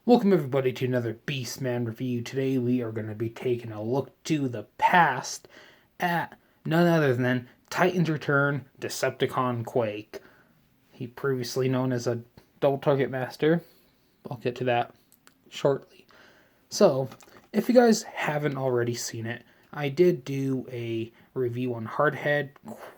Welcome everybody to another Beastman review. Today we are going to be taking a look to the past at none other than Titan's Return, Decepticon Quake. He previously known as a double target master. I'll get to that shortly. So, if you guys haven't already seen it, I did do a review on Hardhead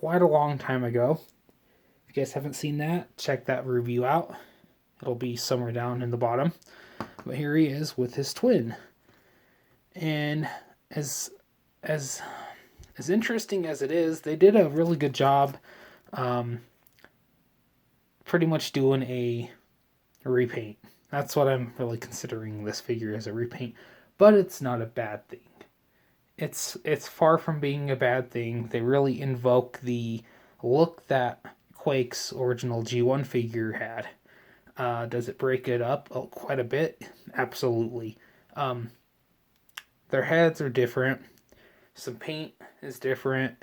quite a long time ago. If you guys haven't seen that, check that review out. It'll be somewhere down in the bottom. But here he is with his twin. And as interesting as it is, they did a really good job pretty much doing a repaint. That's what I'm really considering this figure as, a repaint. But it's not a bad thing. It's far from being a bad thing. They really invoke the look that Quake's original G1 figure had. Does it break it up quite a bit? Absolutely. Their heads are different. Some paint is different.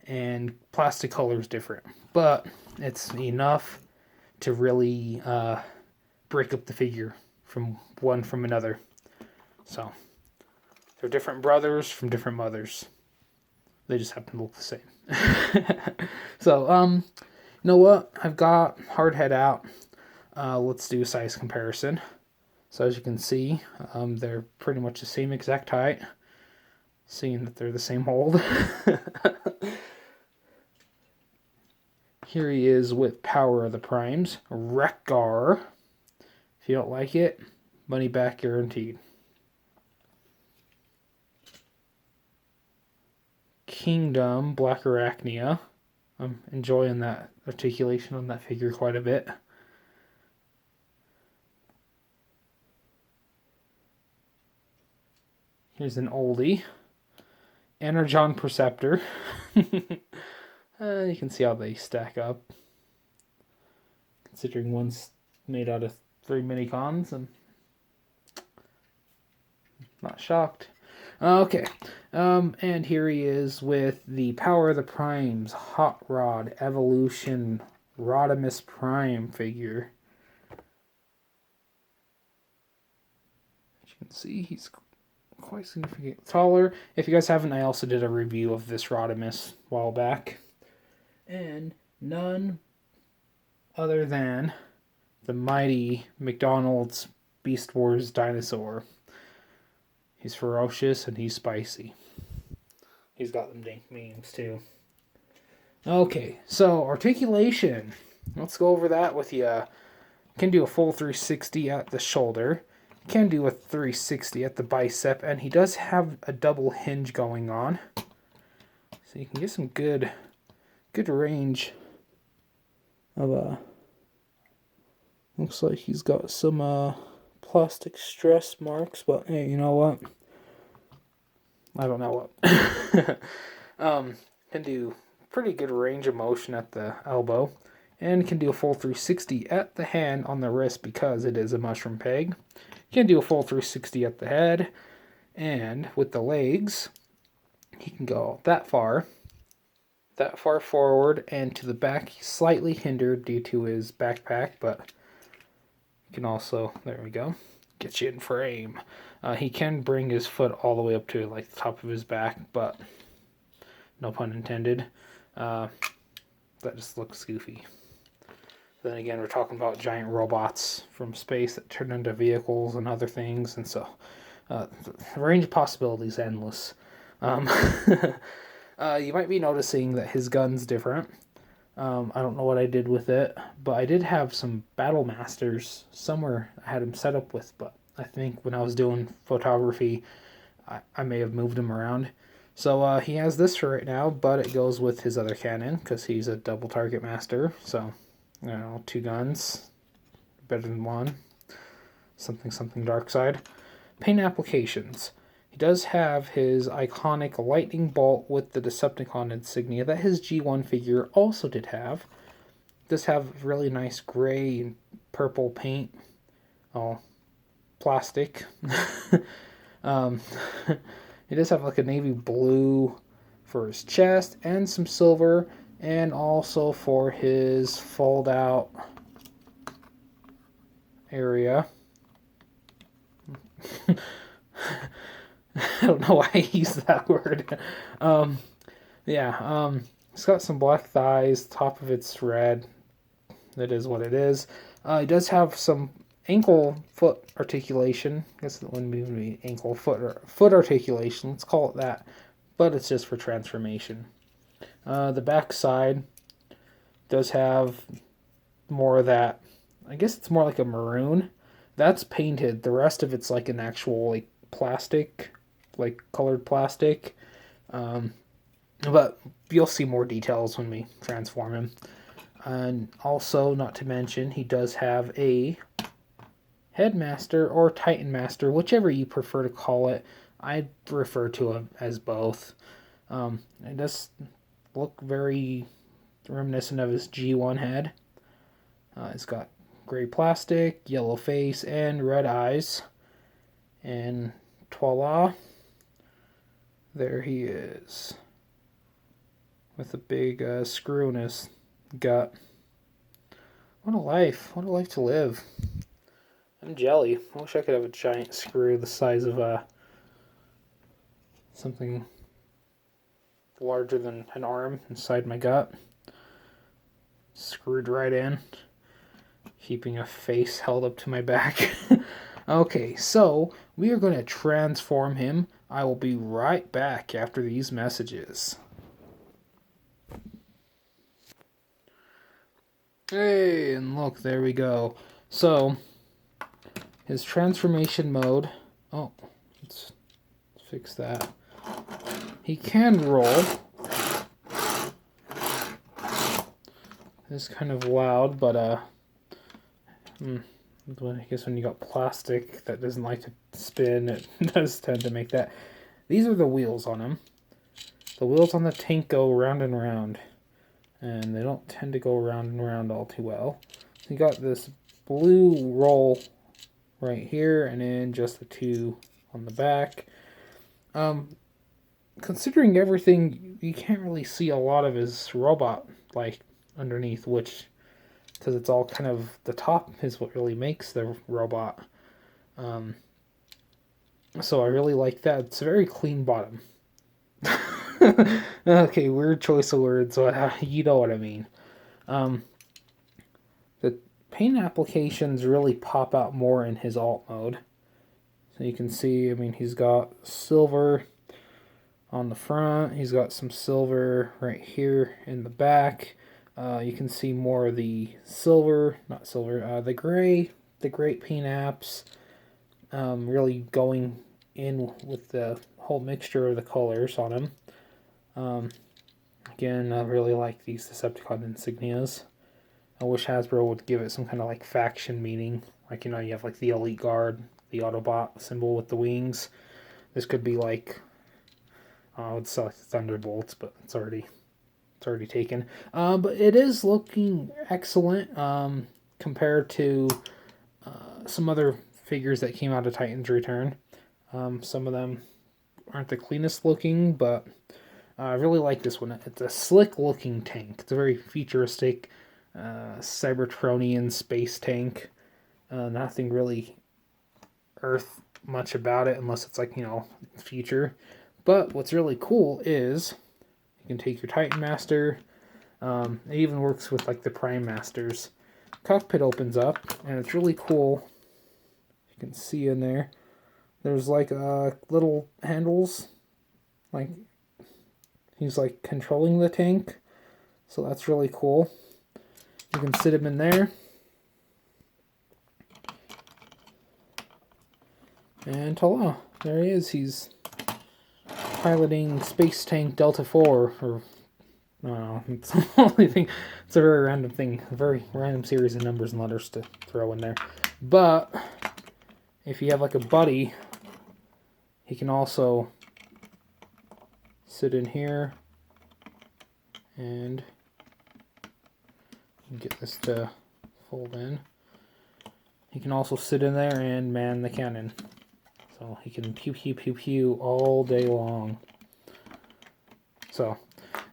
And plastic color is different. But it's enough to really break up the figure from another. So, they're different brothers from different mothers. They just happen to look the same. So, you know what? I've got Hardhead out. Let's do a size comparison. So as you can see, they're pretty much the same exact height, seeing that they're the same mold. Here he is with Power of the Primes, Wreck-Gar. If you don't like it, money back guaranteed. Kingdom, Black Arachnia. I'm enjoying that articulation on that figure quite a bit. Here's an oldie. Energon Perceptor. You can see how they stack up. Considering one's made out of 3 minicons, I'm not shocked. Okay. And here he is with the Power of the Primes, Hot Rod, Evolution, Rodimus Prime figure. As you can see, he's quite significantly taller. If you guys haven't, I also did a review of this Rodimus a while back. And none other than the mighty McDonald's Beast Wars dinosaur. He's ferocious and he's spicy. He's got them dank memes too. Okay, so articulation. Let's go over that with you. Can do a full 360 at the shoulder. Can do a 360 at the bicep, and he does have a double hinge going on, so you can get some good range of looks like he's got some plastic stress marks, but hey, you know what, I don't know what. Can do pretty good range of motion at the elbow, and can do a full 360 at the hand on the wrist because it is a mushroom peg. Can do a full 360 at the head, and with the legs, he can go that far forward, and to the back. He's slightly hindered due to his backpack, but he can also, there we go, get you in frame. He can bring his foot all the way up to like the top of his back, but no pun intended. That just looks goofy. Then again, we're talking about giant robots from space that turn into vehicles and other things, and so the range of possibilities endless. You might be noticing that his gun's different. I don't know what I did with it, but I did have some Battle Masters somewhere I had him set up with, but I think when I was doing photography, I may have moved him around. So he has this for right now, but it goes with his other cannon because he's a double target master, so... 2 guns, better than 1. Something dark side. Paint applications. He does have his iconic lightning bolt with the Decepticon insignia that his G1 figure also did have. Does have really nice gray and purple paint. Oh, plastic. He does have like a navy blue for his chest and some silver. And also for his fold out area. I don't know why I used that word. Yeah, it's got some black thighs. Top of it's red. That is what it is. It does have some ankle foot articulation. I guess it wouldn't be ankle foot articulation. Let's call it that. But it's just for transformation. The back side does have more of that. I guess it's more like a maroon. That's painted. The rest of it's like an actual like plastic, like colored plastic. But you'll see more details when we transform him. And also, not to mention, he does have a Headmaster or Titan Master, whichever you prefer to call it. I refer to him as both. It does look very reminiscent of his G1 head. It's got gray plastic, yellow face, and red eyes. And voila, there he is. With a big screw in his gut. What a life. What a life to live. I'm jelly. I wish I could have a giant screw the size of something larger than an arm inside my gut. Screwed right in. Keeping a face held up to my back. Okay, so we are going to transform him. I will be right back after these messages. Hey, and look, there we go. So, his transformation mode. Oh, let's fix that. He can roll. It's kind of loud, but I guess when you got plastic that doesn't like to spin, it does tend to make that. These are the wheels on him. The wheels on the tank go round and round. And they don't tend to go round and round all too well. So you got this blue roll right here, and then just the two on the back. Considering everything, you can't really see a lot of his robot like underneath, which, because it's all kind of the top is what really makes the robot. So I really like that. It's a very clean bottom. Okay, weird choice of words, but you know what I mean. The paint applications really pop out more in his alt mode. So you can see, I mean, he's got silver on the front. He's got some silver right here in the back. You can see more of the silver, not silver, the gray paint apps really going in with the whole mixture of the colors on him. Again, I really like these Decepticon insignias. I wish Hasbro would give it some kind of like faction meaning. Like, you know, you have like the Elite Guard, the Autobot symbol with the wings. This could be like, it's like Thunderbolts, but it's already taken. But it is looking excellent compared to some other figures that came out of Titan's Return. Some of them aren't the cleanest looking, but I really like this one. It's a slick looking tank. It's a very futuristic Cybertronian space tank. Nothing really Earth much about it unless it's like, you know, future. But what's really cool is you can take your Titan Master. It even works with like the Prime Masters. Cockpit opens up and it's really cool. You can see in there. There's like little handles, like he's like controlling the tank, so that's really cool. You can sit him in there, and ta-da, there he is. He's piloting Space Tank Delta 4, or I don't know. It's the only thing. It's a very random thing, a very random series of numbers and letters to throw in there. But if you have like a buddy, he can also sit in here and get this to fold in. He can also sit in there and man the cannon. So he can pew pew pew pew all day long. So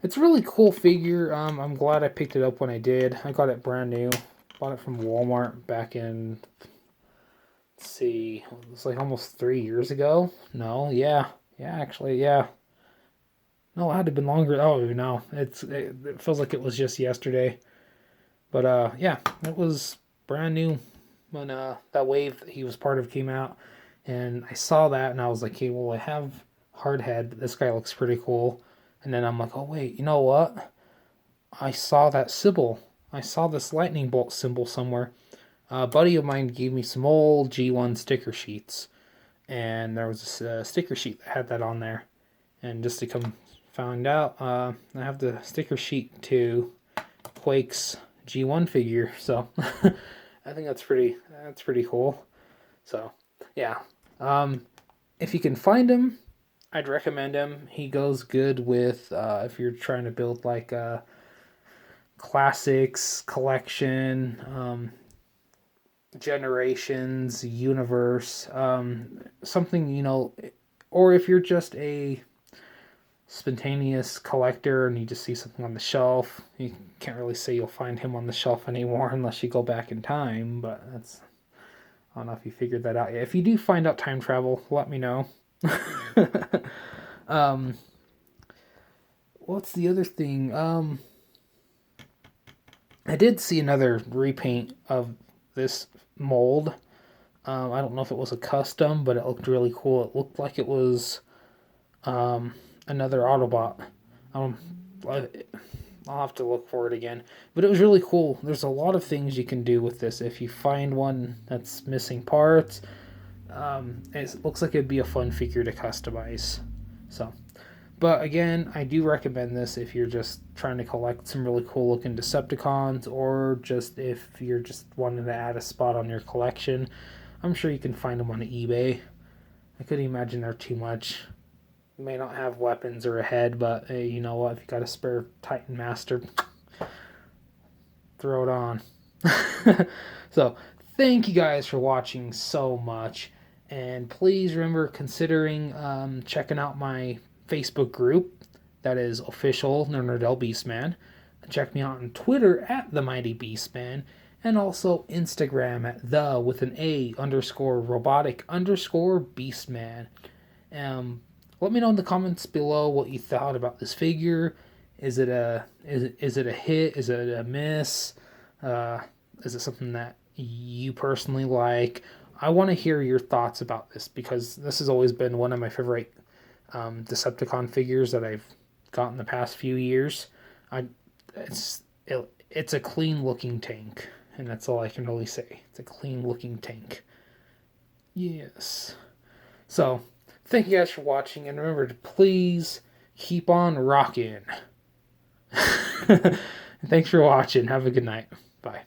it's a really cool figure. I'm glad I picked it up when I did. I got it brand new. Bought it from Walmart back in see, it was like almost 3 years ago. No, yeah, actually, yeah. No, it had to have been longer. Oh no, it feels like it was just yesterday. But yeah, it was brand new when that wave that he was part of came out, and I saw that and I was like, hey, well, I have Hardhead, but this guy looks pretty cool. And then I'm like, oh wait, you know what? I saw that symbol. I saw this lightning bolt symbol somewhere. A buddy of mine gave me some old G1 sticker sheets, and there was a sticker sheet that had that on there. And just to come find out, I have the sticker sheet to Quake's G1 figure, so I think that's pretty cool. So yeah, if you can find him, I'd recommend him. He goes good with if you're trying to build like a classics collection, generations, universe, something, or if you're just a spontaneous collector and you just see something on the shelf, you can't really say you'll find him on the shelf anymore unless you go back in time, but that's, I don't know if you figured that out yet. If you do find out time travel, let me know. What's the other thing? I did see another repaint of this mold. I don't know if it was a custom, but it looked really cool. It looked like it was another Autobot. I'll have to look for it again. But it was really cool. There's a lot of things you can do with this. If you find one that's missing parts, it looks like it'd be a fun figure to customize. So, but again, I do recommend this if you're just trying to collect some really cool looking Decepticons, or just if you're just wanting to add a spot on your collection. I'm sure you can find them on eBay. I couldn't imagine they're too much. You may not have weapons or a head, but hey, you know what? If you got a spare Titan Master, throw it on. So, thank you guys for watching so much. And please remember considering checking out my Facebook group. That is official Nerdell Beastman. Check me out on Twitter at The Mighty Beastman. And also Instagram at the with an A _ robotic _ Beastman. Let me know in the comments below what you thought about this figure. Is it a hit? Is it a miss? Is it something that you personally like? I want to hear your thoughts about this, because this has always been one of my favorite Decepticon figures that I've gotten the past few years. It's a clean looking tank, and that's all I can really say. It's a clean looking tank. Yes. So, thank you guys for watching, and remember to please keep on rocking. Thanks for watching. Have a good night. Bye.